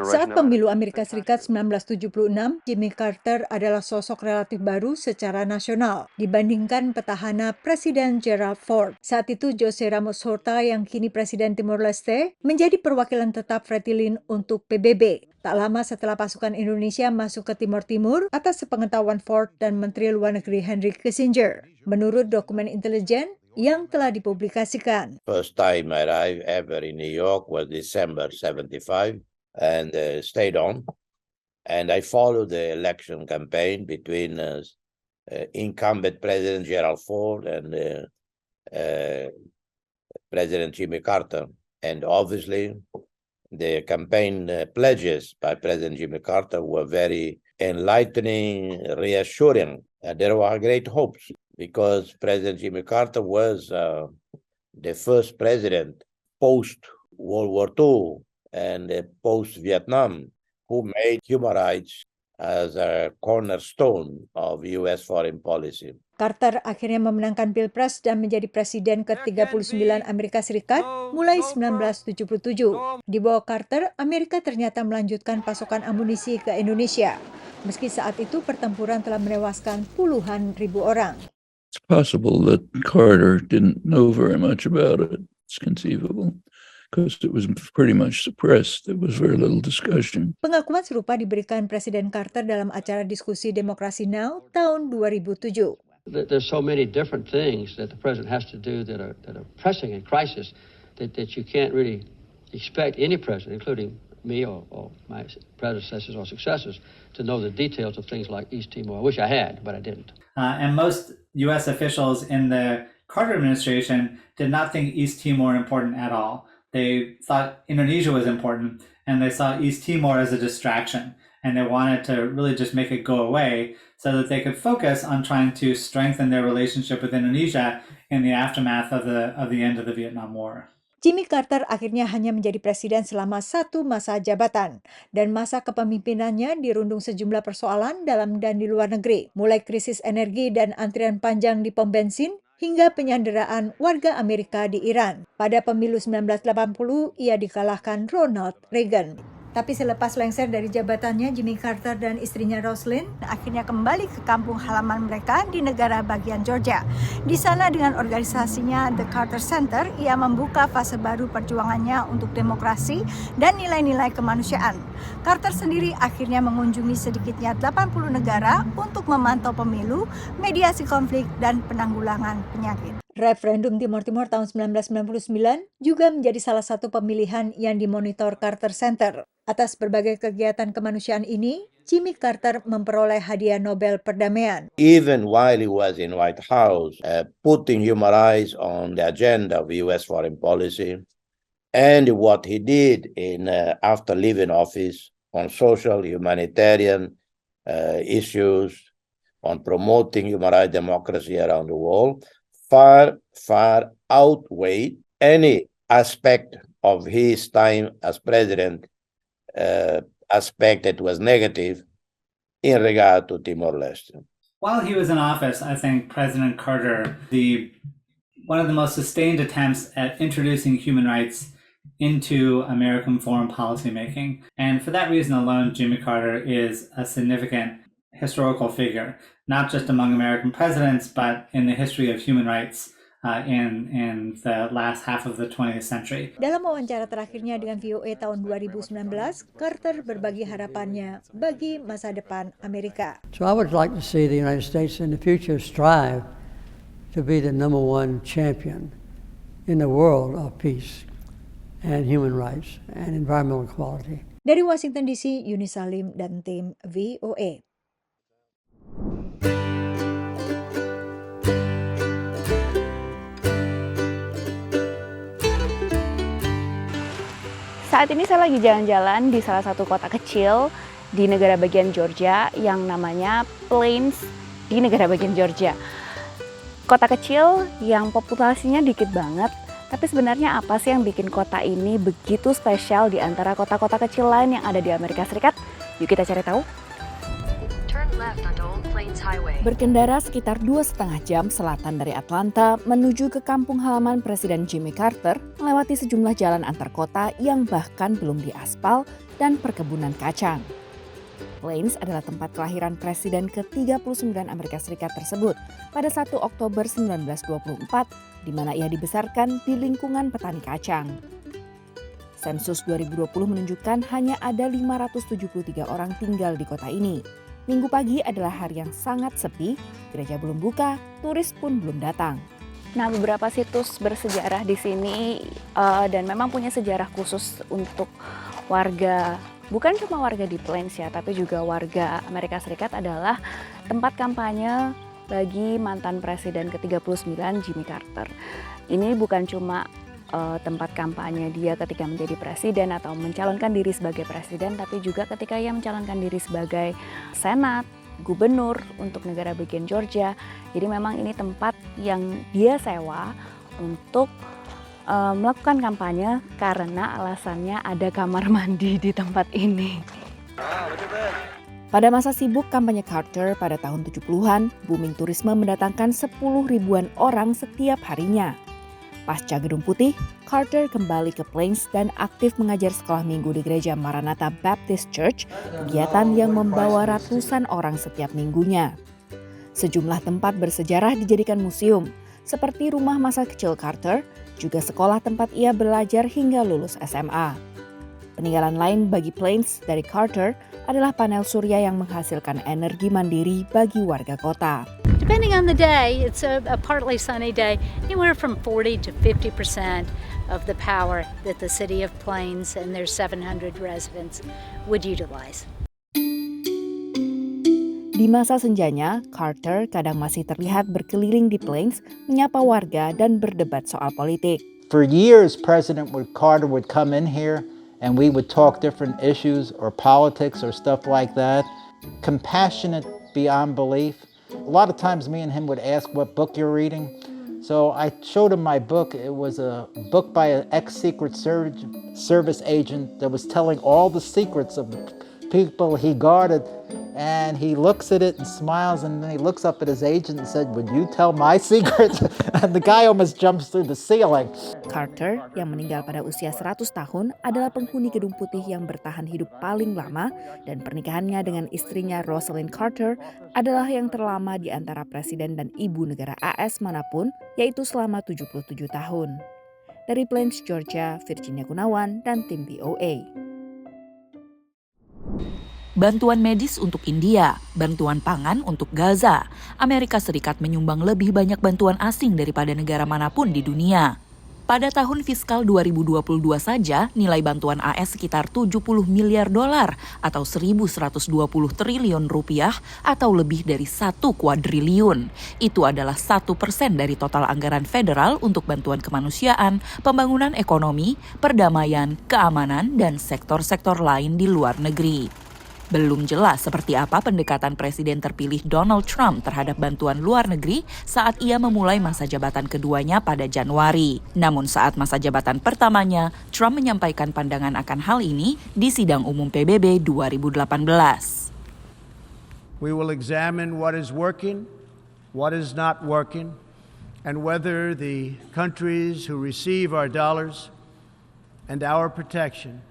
Saat pemilu Amerika Serikat 1976, Jimmy Carter adalah sosok relatif baru secara nasional dibandingkan petahana Presiden Gerald Ford. Saat itu Jose Ramos Horta yang kini Presiden Timor Leste menjadi perwakilan tetap Fretilin untuk PBB. Tak lama setelah pasukan Indonesia masuk ke Timor Timur atas sepengetahuan Ford dan Menteri Luar Negeri Henry Kissinger. Menurut dokumen intelijen yang telah dipublikasikan. First time I arrived ever in New York was December 75 and stayed on. And I followed the election campaign between incumbent President Gerald Ford and President Jimmy Carter. And obviously the campaign pledges by President Jimmy Carter were very enlightening, reassuring. There were great hopes because President Jimmy Carter was the first president post-World War II and post-Vietnam who made human rights as a cornerstone of U.S. foreign policy. Carter akhirnya memenangkan Pilpres dan menjadi presiden ke-39 Amerika Serikat mulai 1977. Di bawah Carter, Amerika ternyata melanjutkan pasokan amunisi ke Indonesia. Meski saat itu pertempuran telah menewaskan puluhan ribu orang. It's possible that Carter didn't know very much about it. It's conceivable. Because it was pretty much suppressed. There was very little discussion. Pengakuan serupa diberikan Presiden Carter dalam acara diskusi Demokrasi Now tahun 2007. There's so many different things that the president has to do that are pressing in crisis that you can't really expect any president, including me or my predecessors or successors, to know the details of things like East Timor. I wish I had, but I didn't. And most U.S. officials in the Carter administration did not think East Timor important at all. They thought Indonesia was important, and they saw East Timor as a distraction, and they wanted to really just make it go away so that they could focus on trying to strengthen their relationship with Indonesia in the aftermath of the end of the Vietnam War. Jimmy Carter akhirnya hanya menjadi presiden selama satu masa jabatan, dan masa kepemimpinannya dirundung sejumlah persoalan dalam dan di luar negeri, mulai krisis energi dan antrian panjang di pom bensin, hingga penyanderaan warga Amerika di Iran. Pada pemilu 1980, ia dikalahkan Ronald Reagan. Tapi selepas lengser dari jabatannya, Jimmy Carter dan istrinya Rosalynn akhirnya kembali ke kampung halaman mereka di negara bagian Georgia. Di sana dengan organisasinya The Carter Center, ia membuka fase baru perjuangannya untuk demokrasi dan nilai-nilai kemanusiaan. Carter sendiri akhirnya mengunjungi sedikitnya 80 negara untuk memantau pemilu, mediasi konflik, dan penanggulangan penyakit. Referendum Timor Timur tahun 1999 juga menjadi salah satu pemilihan yang dimonitor Carter Center. Atas berbagai kegiatan kemanusiaan ini, Jimmy Carter memperoleh hadiah Nobel Perdamaian. Even while he was in White House, putting human rights on the agenda of U.S. foreign policy, and what he did in after leaving office on social, humanitarian issues, on promoting human rights democracy around the world, far outweighed any aspect of his time as president, aspect that was negative in regard to Timor-Leste. While he was in office, I think President Carter, one of the most sustained attempts at introducing human rights into American foreign policy making. And for that reason alone, Jimmy Carter is a significant historical figure, not just among American presidents, but in the history of human rights in the last half of the 20th century. Dalam wawancara terakhirnya dengan VOA tahun 2019, Carter berbagi harapannya bagi masa depan Amerika. So I would like to see the United States in the future strive to be the #1 champion in the world of peace and human rights and environmental equality. Dari Washington DC, Yuni Salim dan tim VOA. Saat ini saya lagi jalan-jalan di salah satu kota kecil di negara bagian Georgia yang namanya Plains di negara bagian Georgia. Kota kecil yang populasinya dikit banget, tapi sebenarnya apa sih yang bikin kota ini begitu spesial di antara kota-kota kecil lain yang ada di Amerika Serikat? Yuk kita cari tahu. Berkendara sekitar 2,5 jam selatan dari Atlanta menuju ke kampung halaman Presiden Jimmy Carter, melewati sejumlah jalan antar kota yang bahkan belum diaspal dan perkebunan kacang. Plains adalah tempat kelahiran Presiden ke-39 Amerika Serikat tersebut pada 1 Oktober 1924, di mana ia dibesarkan di lingkungan petani kacang. Sensus 2020 menunjukkan hanya ada 573 orang tinggal di kota ini. Minggu pagi adalah hari yang sangat sepi, gereja belum buka, turis pun belum datang. Nah, beberapa situs bersejarah di sini dan memang punya sejarah khusus untuk warga, bukan cuma warga di Plains ya, tapi juga warga Amerika Serikat adalah tempat kampanye bagi mantan Presiden ke-39 Jimmy Carter. Ini bukan cuma tempat kampanye dia ketika menjadi presiden atau mencalonkan diri sebagai presiden, tapi juga ketika ia mencalonkan diri sebagai senat, gubernur untuk negara bagian Georgia. Jadi memang ini tempat yang dia sewa untuk melakukan kampanye karena alasannya ada kamar mandi di tempat ini. Pada masa sibuk kampanye Carter pada tahun 70-an, booming turisme mendatangkan 10 ribuan orang setiap harinya. Pasca Gedung Putih, Carter kembali ke Plains dan aktif mengajar sekolah minggu di Gereja Maranatha Baptist Church, kegiatan yang membawa ratusan orang setiap minggunya. Sejumlah tempat bersejarah dijadikan museum, seperti rumah masa kecil Carter, juga sekolah tempat ia belajar hingga lulus SMA. Peninggalan lain bagi Plains dari Carter adalah panel surya yang menghasilkan energi mandiri bagi warga kota. Depending on the day, it's a partly sunny day, anywhere from 40 to 50% of the power that the city of Plains and their 700 residents would utilize. Di masa senjanya, Carter kadang masih terlihat berkeliling di Plains, menyapa warga dan berdebat soal politik. For years, President Carter would come in here and we would talk different issues or politics or stuff like that. Compassionate beyond belief. A lot of times me and him would ask what book you're reading. So I showed him my book. It was a book by an ex-Secret Service agent that was telling all the secrets of the people he guarded. And he looks at it and smiles, and then he looks up at his agent and said, "Would you tell my secrets?" And the guy almost jumps through the ceiling. Carter, yang meninggal pada usia 100 tahun, adalah penghuni Gedung Putih yang bertahan hidup paling lama, dan pernikahannya dengan istrinya Rosalynn Carter adalah yang terlama di antara presiden dan ibu negara AS manapun, yaitu selama 77 tahun. Dari Plains, Georgia, Virginia Gunawan, dan tim VOA. Bantuan medis untuk India, bantuan pangan untuk Gaza. Amerika Serikat menyumbang lebih banyak bantuan asing daripada negara manapun di dunia. Pada tahun fiskal 2022 saja, nilai bantuan AS sekitar 70 miliar dolar atau 1.120 triliun rupiah atau lebih dari 1 kuadriliun. Itu adalah 1% dari total anggaran federal untuk bantuan kemanusiaan, pembangunan ekonomi, perdamaian, keamanan, dan sektor-sektor lain di luar negeri. Belum jelas seperti apa pendekatan Presiden terpilih Donald Trump terhadap bantuan luar negeri saat ia memulai masa jabatan keduanya pada Januari. Namun saat masa jabatan pertamanya, Trump menyampaikan pandangan akan hal ini di sidang umum PBB 2018. We will examine what is working, what is not working, and whether the countries who receive our dollars and our protection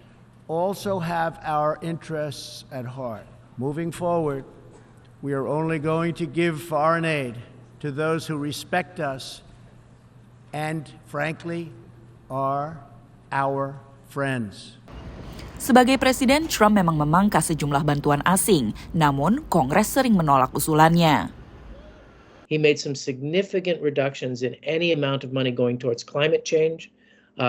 also have our interests at heart. Moving forward, we are only going to give foreign aid to those who respect us and, frankly, are our friends. Sebagai presiden, Trump memang memangkas sejumlah bantuan asing, namun Kongres sering menolak usulannya. He made some significant reductions in any amount of money going towards climate change.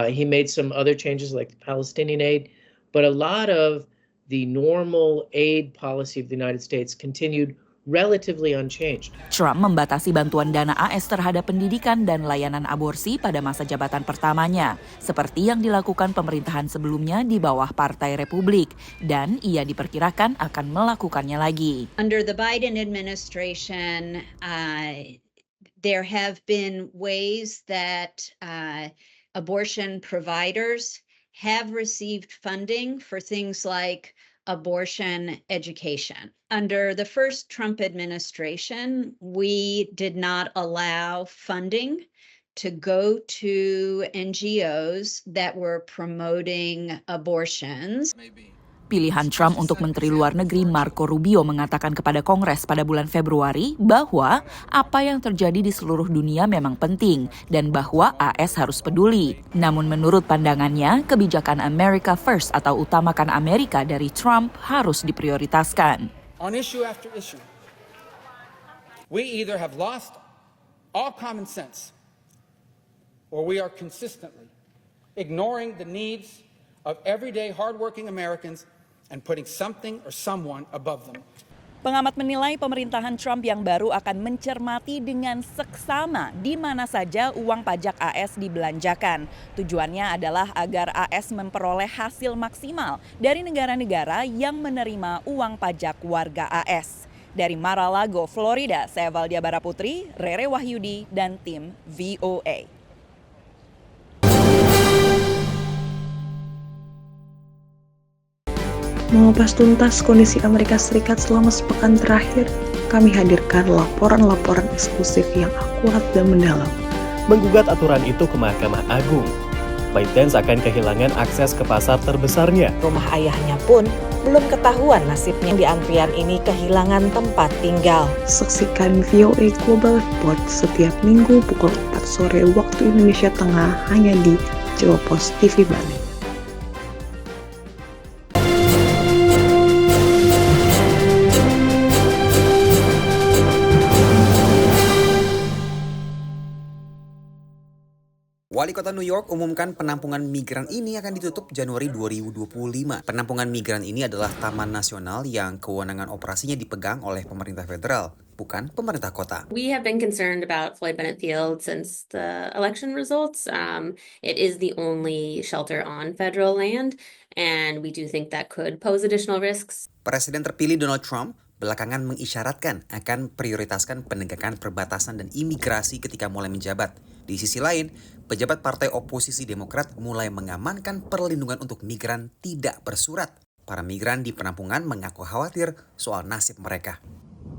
He made some other changes like the Palestinian aid. But a lot of the normal aid policy of the United States continued relatively unchanged. Trump membatasi bantuan dana AS terhadap pendidikan dan layanan aborsi pada masa jabatan pertamanya, seperti yang dilakukan pemerintahan sebelumnya di bawah Partai Republik, dan ia diperkirakan akan melakukannya lagi. Under the Biden administration, there have been ways that abortion providers have received funding for things like abortion education. Under the first Trump administration, we did not allow funding to go to NGOs that were promoting abortions. Pilihan Trump untuk Menteri Luar Negeri Marco Rubio mengatakan kepada Kongres pada bulan Februari bahwa apa yang terjadi di seluruh dunia memang penting dan bahwa AS harus peduli. Namun menurut pandangannya, kebijakan America First atau utamakan Amerika dari Trump harus diprioritaskan. On issue after issue, we either have lost all common sense or we are consistently ignoring the needs of everyday hardworking Americans and putting something or someone above them. Pengamat menilai pemerintahan Trump yang baru akan mencermati dengan seksama di mana saja uang pajak AS dibelanjakan. Tujuannya adalah agar AS memperoleh hasil maksimal dari negara-negara yang menerima uang pajak warga AS. Dari Mar-a-Lago, Florida, saya Valdia Baraputri, Rere Wahyudi, dan tim VOA. Mengupas tuntas kondisi Amerika Serikat selama sepekan terakhir, kami hadirkan laporan-laporan eksklusif yang akurat dan mendalam. Menggugat aturan itu ke Mahkamah Agung. ByteDance akan kehilangan akses ke pasar terbesarnya. Rumah ayahnya pun belum ketahuan nasibnya. Di antrian ini kehilangan tempat tinggal. Saksikan VOA Global Report setiap minggu pukul 4 sore waktu Indonesia Tengah hanya di Jawa Post TV Bali. Wali Kota New York umumkan penampungan migran ini akan ditutup Januari 2025. Penampungan migran ini adalah taman nasional yang kewenangan operasinya dipegang oleh pemerintah federal, bukan pemerintah kota. We have been concerned about Floyd Bennett Field since the election results. It is the only shelter on federal land, and we do think that could pose additional risks. Presiden terpilih Donald Trump belakangan mengisyaratkan akan prioritaskan penegakan perbatasan dan imigrasi ketika mulai menjabat. Di sisi lain, pejabat partai oposisi Demokrat mulai mengamankan perlindungan untuk migran tidak bersurat. Para migran di penampungan mengaku khawatir soal nasib mereka.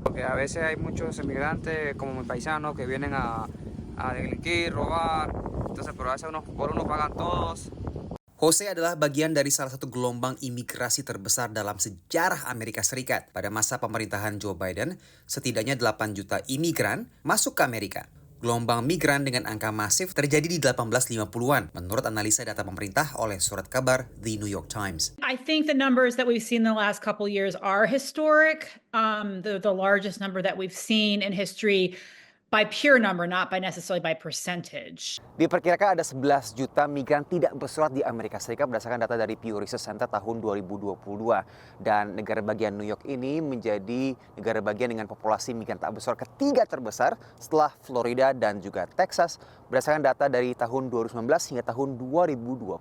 Porque a veces hay muchos emigrantes como mis paisanos que vienen a delinquir, robar, entonces pero a veces unos por uno pagan todos. Jose adalah bagian dari salah satu gelombang imigrasi terbesar dalam sejarah Amerika Serikat. Pada masa pemerintahan Joe Biden, setidaknya 8 juta imigran masuk ke Amerika. Gelombang migran dengan angka masif terjadi di 1850-an, menurut analisa data pemerintah oleh surat kabar The New York Times. I think the numbers that we've seen in the last couple of years are historic. The largest number that we've seen in history by pure number, not by necessarily by percentage. Diperkirakan ada 11 juta migran tidak bersurat di Amerika Serikat berdasarkan data dari Pew Research Center tahun 2022. Dan negara bagian New York ini menjadi negara bagian dengan populasi migran tak bersurat ketiga terbesar setelah Florida dan juga Texas berdasarkan data dari tahun 2019 hingga tahun 2022.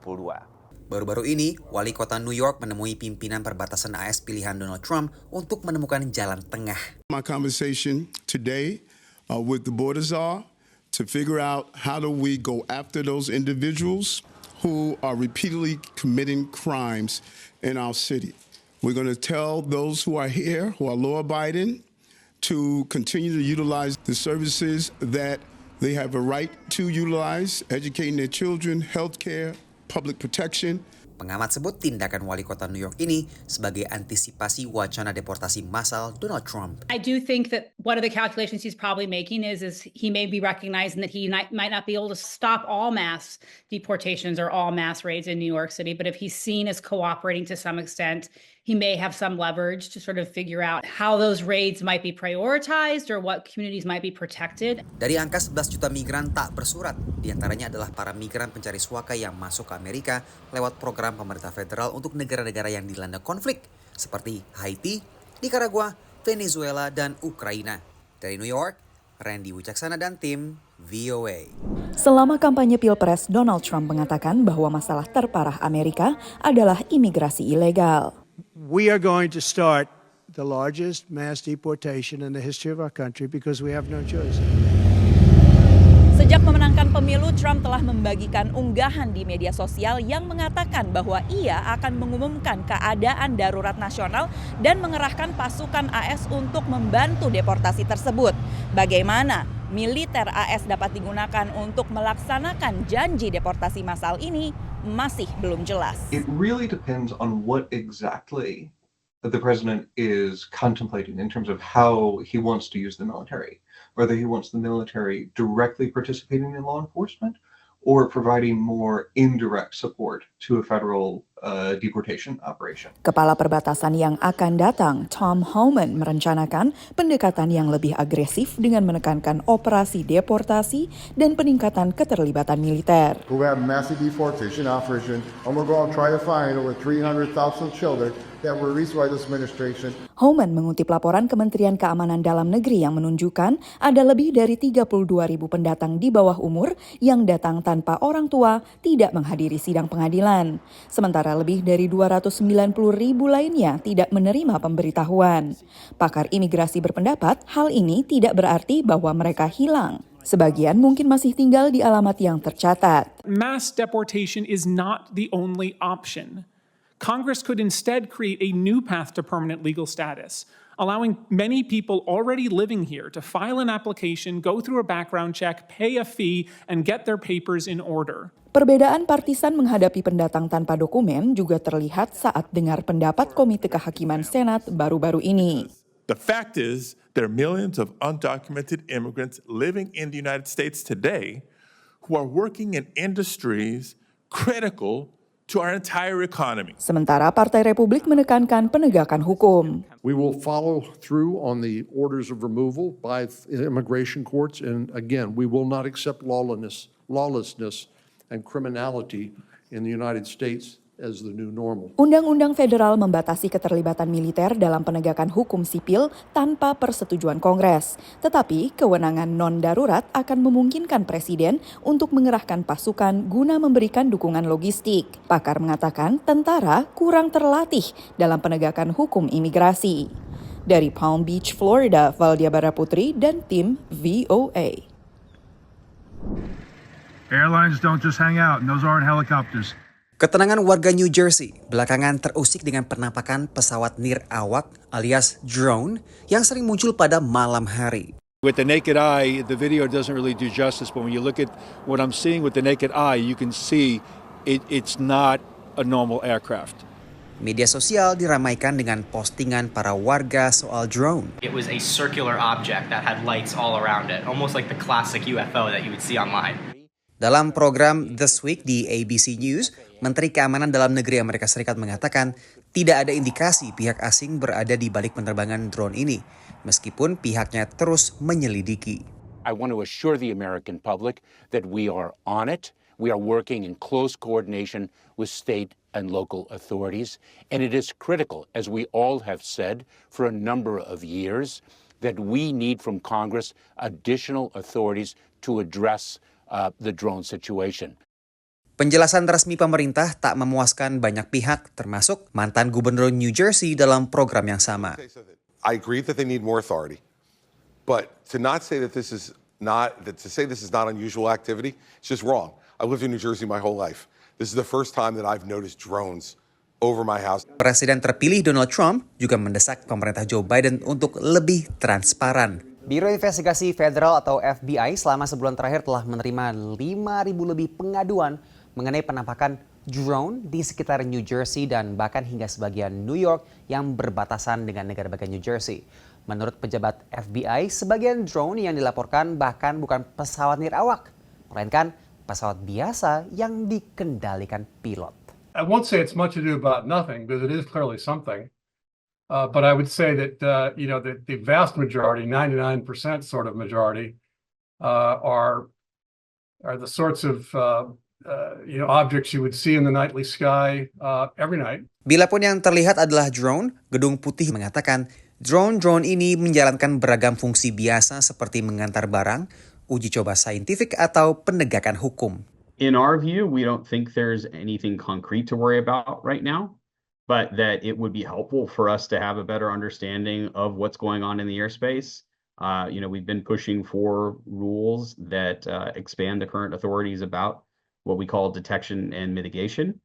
Baru-baru ini, wali kota New York menemui pimpinan perbatasan AS pilihan Donald Trump untuk menemukan jalan tengah. My conversation today with the border czar to figure out how do we go after those individuals who are repeatedly committing crimes in our city. We're going to tell those who are here, who are law-abiding, to continue to utilize the services that they have a right to utilize, educating their children, healthcare, public protection. Pengamat sebut tindakan wali kota New York ini sebagai antisipasi wacana deportasi massal Donald Trump. I do think that one of the calculations he's probably making is he may be recognizing that he might not be able to stop all mass deportations or all mass raids in New York City, but if he's seen as cooperating to some extent, he may have some leverage to sort of figure out how those raids might be prioritized or what communities might be protected. Dari angka 11 juta migran tak bersurat, diantaranya adalah para migran pencari suaka yang masuk ke Amerika lewat program pemerintah federal untuk negara-negara yang dilanda konflik, seperti Haiti, Nicaragua, Venezuela, dan Ukraina. Dari New York, Randy Wicaksana dan tim VOA. Selama kampanye Pilpres, Donald Trump mengatakan bahwa masalah terparah Amerika adalah imigrasi ilegal. We are going to start the largest mass deportation in the history of our country because we have no choice. Sejak memenangkan pemilu, Trump telah membagikan unggahan di media sosial yang mengatakan bahwa ia akan mengumumkan keadaan darurat nasional dan mengerahkan pasukan AS untuk membantu deportasi tersebut. Bagaimana militer AS dapat digunakan untuk melaksanakan janji deportasi massal ini masih belum jelas. It really depends on what exactly the president is contemplating in terms of how he wants to use the military. Whether he wants the military directly participating in law enforcement or providing more indirect support to a federal deportation operation. Kepala perbatasan yang akan datang, Tom Homan, merencanakan pendekatan yang lebih agresif dengan menekankan operasi deportasi dan peningkatan keterlibatan militer. We have massive deportation operation, and we're going to try to find over 300,000 children that were released by this administration. Homan mengutip laporan Kementerian Keamanan Dalam Negeri yang menunjukkan ada lebih dari 32.000 pendatang di bawah umur yang datang tanpa orang tua tidak menghadiri sidang pengadilan. Sementara lebih dari 290.000 lainnya tidak menerima pemberitahuan. Pakar imigrasi berpendapat hal ini tidak berarti bahwa mereka hilang. Sebagian mungkin masih tinggal di alamat yang tercatat. Mass deportation is not the only option. Congress could instead create a new path to permanent legal status, allowing many people already living here to file an application, go through a background check, pay a fee, and get their papers in order. Perbedaan partisan menghadapi pendatang tanpa dokumen juga terlihat saat dengar pendapat Komite Kehakiman Senat baru-baru ini. The fact is, there are millions of undocumented immigrants living in the United States today who are working in industries critical to our entire economy. Sementara Partai Republik menekankan penegakan hukum. We will follow through on the orders of removal by immigration courts, and again, we will not accept lawlessness and criminality in the United States as the new normal. Undang-undang federal membatasi keterlibatan militer dalam penegakan hukum sipil tanpa persetujuan Kongres. Tetapi kewenangan non-darurat akan memungkinkan Presiden untuk mengerahkan pasukan guna memberikan dukungan logistik. Pakar mengatakan tentara kurang terlatih dalam penegakan hukum imigrasi. Dari Palm Beach, Florida, Valdia Baraputri dan tim VOA. Airlines don't just hang out, and those aren't helicopters. Ketenangan warga New Jersey belakangan terusik dengan penampakan pesawat nirawak alias drone yang sering muncul pada malam hari. With the naked eye, the video doesn't really do justice, but when you look at what I'm seeing with the naked eye, you can see it's not a normal aircraft. Media sosial diramaikan dengan postingan para warga soal drone. It was a circular object that had lights all around it, almost like the classic UFO that you would see online. Dalam program This Week di ABC News, Menteri Keamanan Dalam Negeri Amerika Serikat mengatakan tidak ada indikasi pihak asing berada di balik penerbangan drone ini, meskipun pihaknya terus menyelidiki. I want to assure the American public that we are on it. We are working in close coordination with state and local authorities, and it is critical, as we all have said for a number of years, that we need from Congress additional authorities to address the drone situation. Penjelasan resmi pemerintah tak memuaskan banyak pihak, termasuk mantan gubernur New Jersey dalam program yang sama. I agree that they need more authority, but to say this is not unusual activity, it's just wrong. I lived in New Jersey my whole life. This is the first time that I've noticed drones over my house. Presiden terpilih Donald Trump juga mendesak pemerintah Joe Biden untuk lebih transparan. Biro Investigasi Federal atau FBI selama sebulan terakhir telah menerima 5.000 lebih pengaduan mengenai penampakan drone di sekitar New Jersey dan bahkan hingga sebagian New York yang berbatasan dengan negara bagian New Jersey. Menurut pejabat FBI, sebagian drone yang dilaporkan bahkan bukan pesawat nirawak, melainkan pesawat biasa yang dikendalikan pilot. I won't say it's much ado about nothing, because it is clearly something. But I would say that the vast majority, 99% sort of majority, are the sorts of objects you would see in the nightly sky every night. Bilapun yang terlihat adalah drone, Gedung Putih mengatakan drone ini menjalankan beragam fungsi biasa seperti mengantar barang, uji coba saintifik atau penegakan hukum. In our view, we don't think there's anything concrete to worry about right now, but that it would be helpful for us to have a better understanding of what's going on in the airspace. We've been pushing for rules that expand the current authorities about what we call detection and mitigation.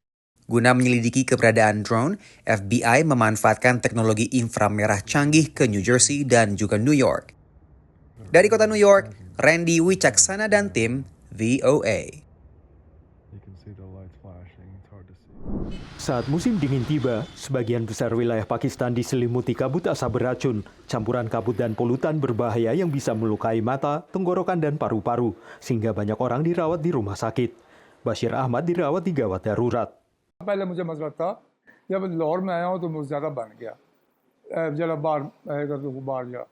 Guna menyelidiki keberadaan drone, FBI memanfaatkan teknologi inframerah canggih ke New Jersey dan juga New York. Dari kota New York, Randy Wicaksana dan tim VOA. Saat musim dingin tiba, sebagian besar wilayah Pakistan diselimuti kabut asap beracun, campuran kabut dan polutan berbahaya yang bisa melukai mata, tenggorokan, dan paru-paru, sehingga banyak orang dirawat di rumah sakit. Bashir Ahmad dirawat di gawat darurat. पहले मुझे मसला था जब लाहौर में आया हूँ तो मुझे ज़्यादा बन गया जरा बाहर गया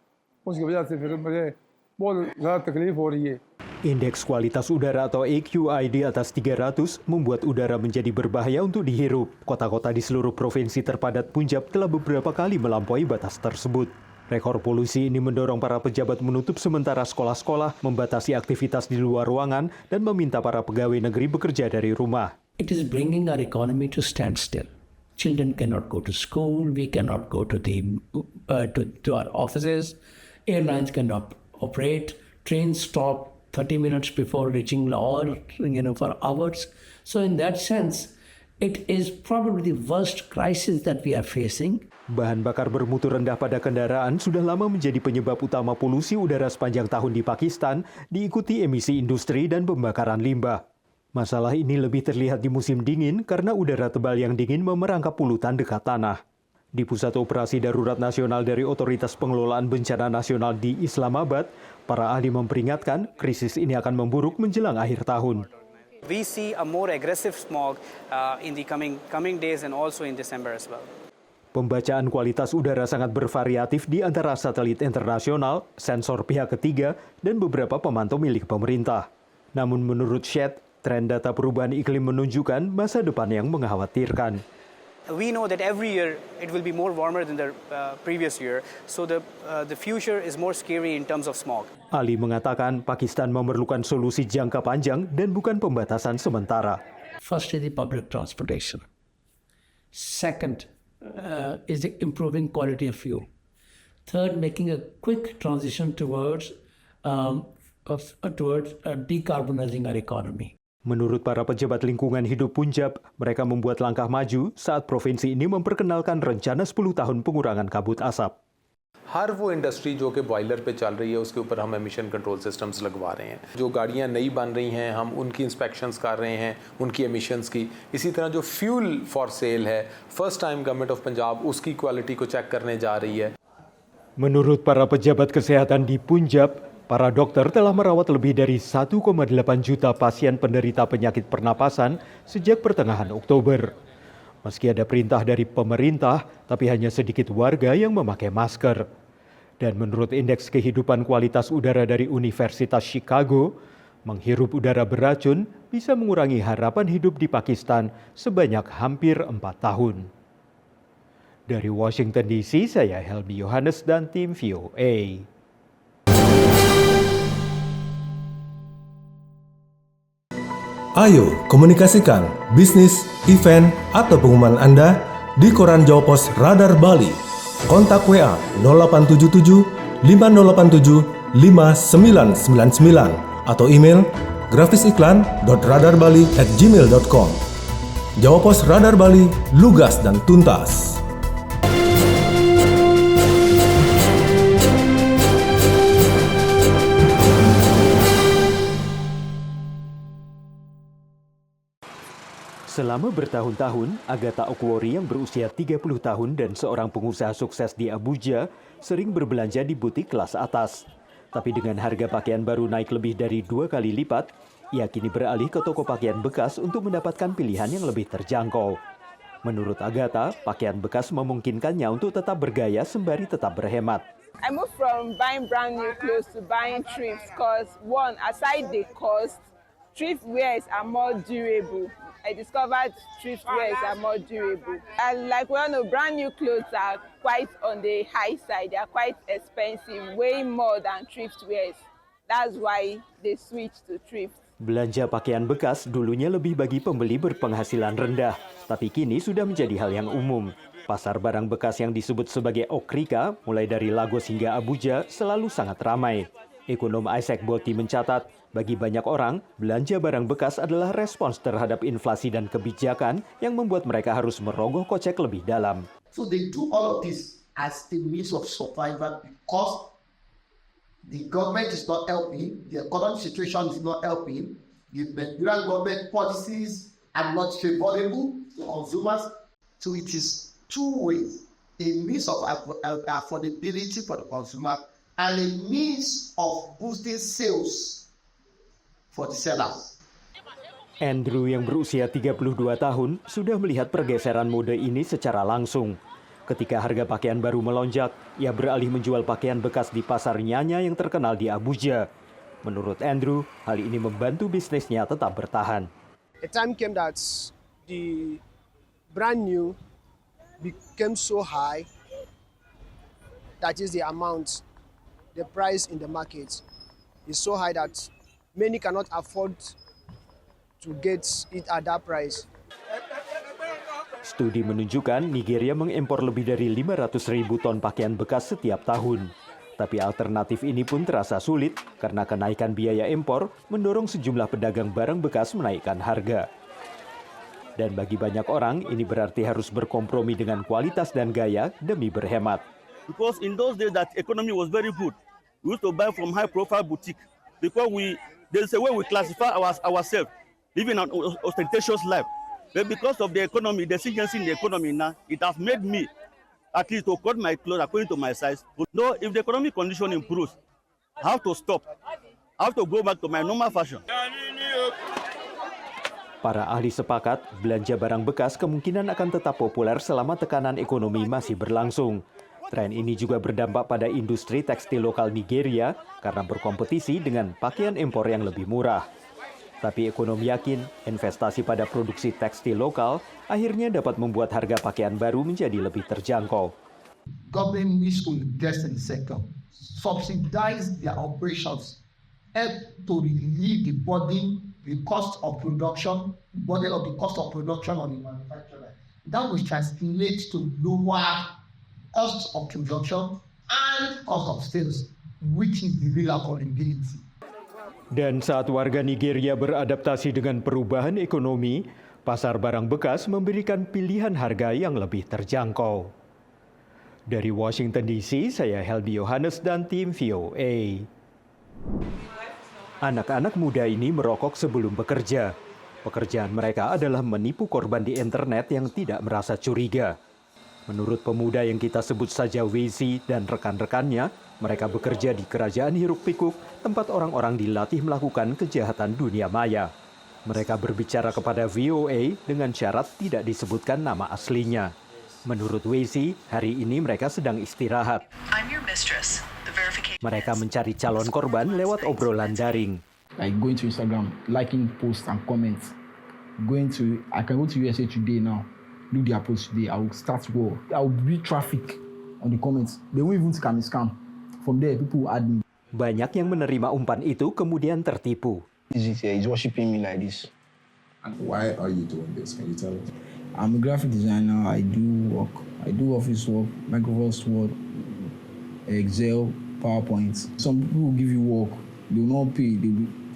उसकी वजह से फिर मुझे बहुत ज़्यादा तकलीफ हो रही है. Indeks kualitas udara atau AQI di atas 300 membuat udara menjadi berbahaya untuk dihirup. Kota-kota di seluruh provinsi terpadat Punjab telah beberapa kali melampaui batas tersebut. Rekor polusi ini mendorong para pejabat menutup sementara sekolah-sekolah, membatasi aktivitas di luar ruangan, dan meminta para pegawai negeri bekerja dari rumah. It is bringing our economy to standstill. Children cannot go to school. We cannot go to to our offices. Airlines cannot operate. Trains stop 30 minutes before reaching Lahore, for hours. So in that sense, it is probably the worst crisis that we are facing. Bahan bakar bermutu rendah pada kendaraan sudah lama menjadi penyebab utama polusi udara sepanjang tahun di Pakistan, diikuti emisi industri dan pembakaran limbah. Masalah ini lebih terlihat di musim dingin karena udara tebal yang dingin memerangkap polutan dekat tanah. Di Pusat Operasi Darurat Nasional dari Otoritas Pengelolaan Bencana Nasional di Islamabad, para ahli memperingatkan krisis ini akan memburuk menjelang akhir tahun. We see a more aggressive smog in the coming days and also in December as well. Pembacaan kualitas udara sangat bervariatif di antara satelit internasional, sensor pihak ketiga, dan beberapa pemantau milik pemerintah. Namun menurut Shed, tren data perubahan iklim menunjukkan masa depan yang mengkhawatirkan. We know that every year it will be more warmer than the previous year, so the future is more scary in terms of smog. Ali mengatakan Pakistan memerlukan solusi jangka panjang dan bukan pembatasan sementara. First is the public transportation. Second is the improving quality of fuel. Third, making a quick transition towards decarbonizing our economy. Menurut para pejabat lingkungan hidup Punjab, mereka membuat langkah maju saat provinsi ini memperkenalkan rencana 10 tahun pengurangan kabut asap. हर वो इंडस्ट्री जो कि बॉयलर पे चल रही है उसके ऊपर हम एमिशन कंट्रोल सिस्टम्स लगवा रहे हैं. जो गाड़ियां नई बन रही हैं हम उनकी इंस्पेक्शंस कर रहे हैं, उनकी एमिशंस की. इसी तरह जो फ्यूल फॉर सेल है, first time government of Punjab उसकी क्वालिटी को चेक करने जा रही है. Menurut para pejabat kesehatan di Punjab, para dokter telah merawat lebih dari 1,8 juta pasien penderita penyakit pernapasan sejak pertengahan Oktober. Meski ada perintah dari pemerintah, tapi hanya sedikit warga yang memakai masker. Dan menurut Indeks Kehidupan Kualitas Udara dari Universitas Chicago, menghirup udara beracun bisa mengurangi harapan hidup di Pakistan sebanyak hampir 4 tahun. Dari Washington DC, saya Helmi Yohanes dan tim VOA. Ayo komunikasikan bisnis, event, atau pengumuman Anda di koran Jawa Pos Radar Bali. Kontak WA 0877 5087 5999 atau email grafisiklan.radarbali@gmail.com. Jawa Pos Radar Bali, lugas dan tuntas. Selama bertahun-tahun, Agatha Okwori yang berusia 30 tahun dan seorang pengusaha sukses di Abuja sering berbelanja di butik kelas atas. Tapi dengan harga pakaian baru naik lebih dari 2 kali lipat, ia kini beralih ke toko pakaian bekas untuk mendapatkan pilihan yang lebih terjangkau. Menurut Agatha, pakaian bekas memungkinkannya untuk tetap bergaya sembari tetap berhemat. I moved from buying brand new clothes to buying thrifts because one, aside the cost, thrift wears are more durable. I discovered thrift wears are more durable. And like we all know, brand new clothes are quite on the high side. They are quite expensive, way more than thrift wears. That's why they switched to thrift. Belanja pakaian bekas dulunya lebih bagi pembeli berpenghasilan rendah, tapi kini sudah menjadi hal yang umum. Pasar barang bekas yang disebut sebagai Okrika, mulai dari Lagos hingga Abuja, selalu sangat ramai. Ekonom Isaac Botti mencatat, bagi banyak orang, belanja barang bekas adalah respons terhadap inflasi dan kebijakan yang membuat mereka harus merogoh kocek lebih dalam. So they do all of this as the means of survival because the government is not helping, the economic situation is not helping, the Nigerian government policies are not favorable to consumers. So it is two ways, a means of affordability for the consumer and a means of boosting sales for the sellers. Andrew yang berusia 32 tahun sudah melihat pergeseran mode ini secara langsung. Ketika harga pakaian baru melonjak, ia beralih menjual pakaian bekas di pasar Nyanya yang terkenal di Abuja. Menurut Andrew, hal ini membantu bisnisnya tetap bertahan. A time came that the brand new became so high, that is the amount, the price in the market is so high that many cannot afford to get it at that price. Studi menunjukkan Nigeria mengimpor lebih dari 500.000 ton pakaian bekas setiap tahun. Tapi alternatif ini pun terasa sulit karena kenaikan biaya impor mendorong sejumlah pedagang barang bekas menaikkan harga. Dan bagi banyak orang, ini berarti harus berkompromi dengan kualitas dan gaya demi berhemat. Because in those days that economy was very good, we used to buy from high-profile boutique because there's a way we classify ourselves, living an ostentatious life. But because of the economy, the exigency in the economy now, it has made me at least to cut my clothes according to my size. No, if the economic condition improves, I have to stop. I have to go back to my normal fashion. Para ahli sepakat, belanja barang bekas kemungkinan akan tetap populer selama tekanan ekonomi masih berlangsung. Tren ini juga berdampak pada industri tekstil lokal Nigeria karena berkompetisi dengan pakaian impor yang lebih murah. Tapi ekonomi yakin investasi pada produksi tekstil lokal akhirnya dapat membuat harga pakaian baru menjadi lebih terjangkau. Government needs to invest in the sector, subsidize their operations, help to relieve the burden, the cost of production, burden of the cost of production on the manufacturer. That will translate to lower cost of production and cost of sales, which is the real affordability. Dan saat warga Nigeria beradaptasi dengan perubahan ekonomi, pasar barang bekas memberikan pilihan harga yang lebih terjangkau. Dari Washington DC, saya Helby Yohanes dan tim VOA. Anak-anak muda ini merokok sebelum bekerja. Pekerjaan mereka adalah menipu korban di internet yang tidak merasa curiga. Menurut pemuda yang kita sebut saja Wezi dan rekan-rekannya, mereka bekerja di kerajaan hiruk-pikuk, tempat orang-orang dilatih melakukan kejahatan dunia maya. Mereka berbicara kepada VOA dengan syarat tidak disebutkan nama aslinya. Menurut Wezi, hari ini mereka sedang istirahat. Mereka mencari calon korban lewat obrolan daring. Like going to Instagram, liking posts and comments. I can go to USA Today now. Do their post today. I will start war. I will read traffic on the comments. They won't even think I'm a scam. From there, people will add me. Banyak yang menerima umpan itu kemudian tertipu. He's worshiping me like this. And why are you doing this? Can you tell us? I'm a graphic designer. I do work. I do office work, Microsoft Word, Excel, PowerPoint. Some people will give you work. They will not pay.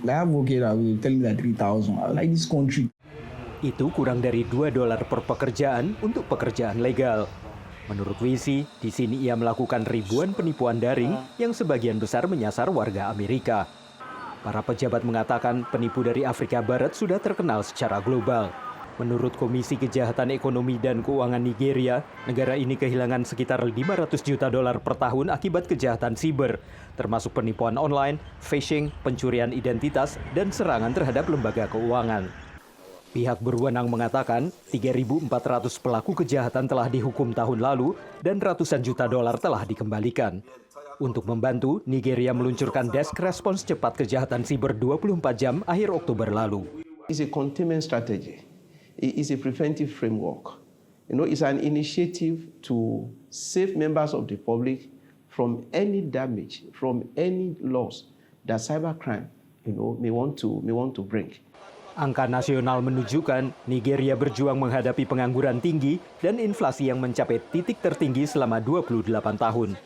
I have work here that will tell me that 3,000. I like this country. Itu kurang dari $2 per pekerjaan untuk pekerjaan legal. Menurut Wisi, di sini ia melakukan ribuan penipuan daring yang sebagian besar menyasar warga Amerika. Para pejabat mengatakan penipu dari Afrika Barat sudah terkenal secara global. Menurut Komisi Kejahatan Ekonomi dan Keuangan Nigeria, negara ini kehilangan sekitar $500 juta per tahun akibat kejahatan siber, termasuk penipuan online, phishing, pencurian identitas, dan serangan terhadap lembaga keuangan. Pihak berwenang mengatakan 3.400 pelaku kejahatan telah dihukum tahun lalu dan ratusan juta dolar telah dikembalikan. Untuk membantu, Nigeria meluncurkan desk respons cepat kejahatan siber 24 jam akhir Oktober lalu. It's a containment strategy. It is a preventive framework. It's an initiative to save members of the public from any damage, from any loss that cybercrime may want to bring. Angka nasional menunjukkan Nigeria berjuang menghadapi pengangguran tinggi dan inflasi yang mencapai titik tertinggi selama 28 tahun.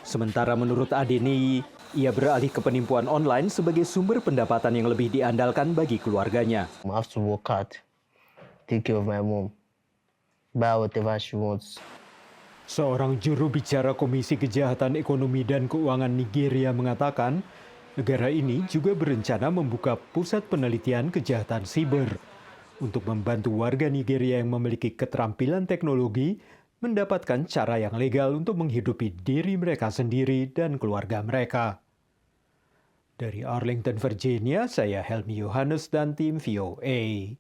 Sementara menurut Adeniyi, ia beralih ke penipuan online sebagai sumber pendapatan yang lebih diandalkan bagi keluarganya. I have to work hard, take care of my mom, buy whatever she wants. Seorang juru bicara Komisi Kejahatan Ekonomi dan Keuangan Nigeria mengatakan, negara ini juga berencana membuka pusat penelitian kejahatan siber untuk membantu warga Nigeria yang memiliki keterampilan teknologi mendapatkan cara yang legal untuk menghidupi diri mereka sendiri dan keluarga mereka. Dari Arlington, Virginia, saya Helmi Yohanes dan tim VOA.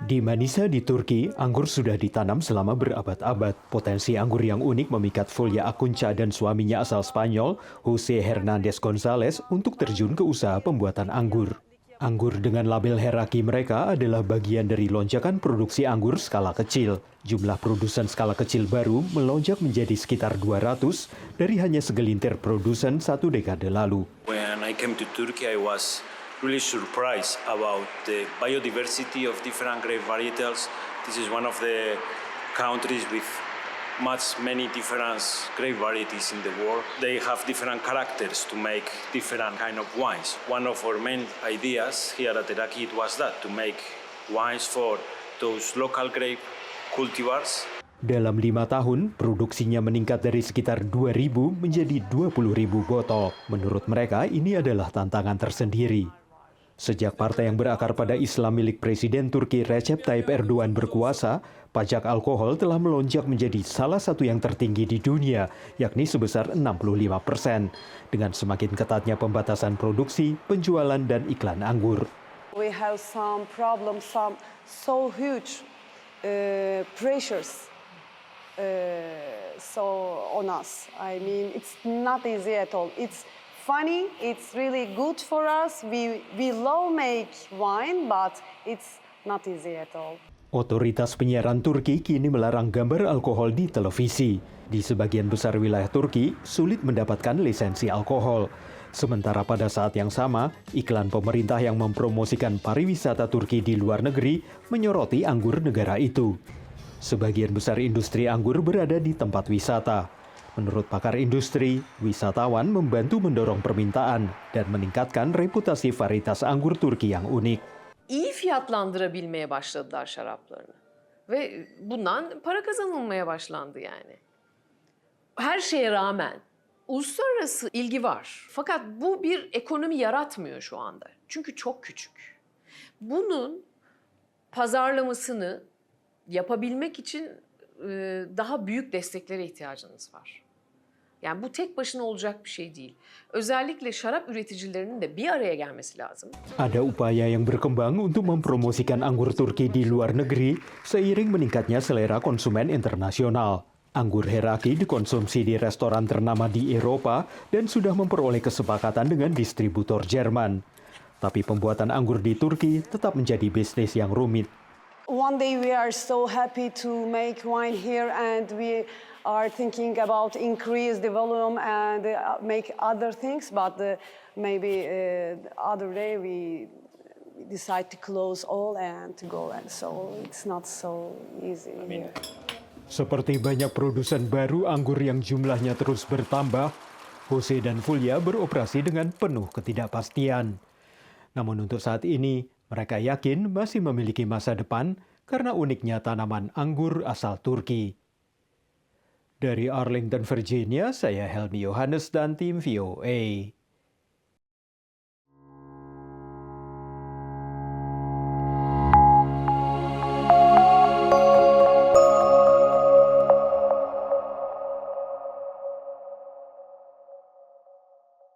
Di Manisa di Turki, anggur sudah ditanam selama berabad-abad. Potensi anggur yang unik memikat Fulya Acunca dan suaminya asal Spanyol, Jose Hernandez Gonzalez, untuk terjun ke usaha pembuatan anggur. Anggur dengan label Heraki mereka adalah bagian dari lonjakan produksi anggur skala kecil. Jumlah produsen skala kecil baru melonjak menjadi sekitar 200 dari hanya segelintir produsen 1 dekade lalu. When I came to Turkey, I was really surprised about the biodiversity of different grape varietals. This is one of the countries with many different grape varieties in the world. They have different characters to make different kind of wines. One of our main ideas here at Heraki was that, to make wines for those local grape cultivars. Dalam 5 tahun, produksinya meningkat dari sekitar 2.000 menjadi 20.000 botol. Menurut mereka, ini adalah tantangan tersendiri. Sejak partai yang berakar pada Islam milik Presiden Turki Recep Tayyip Erdogan berkuasa, pajak alkohol telah melonjak menjadi salah satu yang tertinggi di dunia, yakni sebesar 65%, dengan semakin ketatnya pembatasan produksi, penjualan, dan iklan anggur. We have some problems, some so huge pressures on us. I mean, it's not easy at all. It's funny, it's really good for us. We love make wine, but it's not easy at all. Otoritas penyiaran Turki kini melarang gambar alkohol di televisi. Di sebagian besar wilayah Turki, sulit mendapatkan lisensi alkohol. Sementara pada saat yang sama, iklan pemerintah yang mempromosikan pariwisata Turki di luar negeri menyoroti anggur negara itu. Sebagian besar industri anggur berada di tempat wisata. Menurut pakar industri, wisatawan membantu mendorong permintaan dan meningkatkan reputasi varietas anggur Turki yang unik. İyi fiyatlandırabilmeye başladılar şaraplarını. Ve bundan para kazanılmaya başlandı yani. Her şeye rağmen uluslararası ilgi var. Fakat bu bir ekonomi yaratmıyor şu anda. Çünkü çok küçük. Bunun pazarlamasını yapabilmek için daha büyük desteklere ihtiyacınız var. Yani bu tek başına olacak bir şey değil. Özellikle şarap üreticilerinin de bir araya gelmesi lazım. Ada upaya yang berkembang untuk mempromosikan anggur Turki di luar negeri seiring meningkatnya selera konsumen internasional. Anggur Heraki dikonsumsi di restoran ternama di Eropa dan sudah memperoleh kesepakatan dengan distributor Jerman. Tapi pembuatan anggur di Turki tetap menjadi bisnis yang rumit. One day we are so happy to make wine here, and we are thinking about increase the volume and make other things, but maybe other day we decide to close all and to go, and so it's not so easy here. Seperti banyak produsen baru anggur yang jumlahnya terus bertambah, Jose dan Fulya beroperasi dengan penuh ketidakpastian. Namun untuk saat ini, mereka yakin masih memiliki masa depan karena uniknya tanaman anggur asal Turki. Dari Arlington, Virginia, saya Helmi Yohanes dan tim VOA.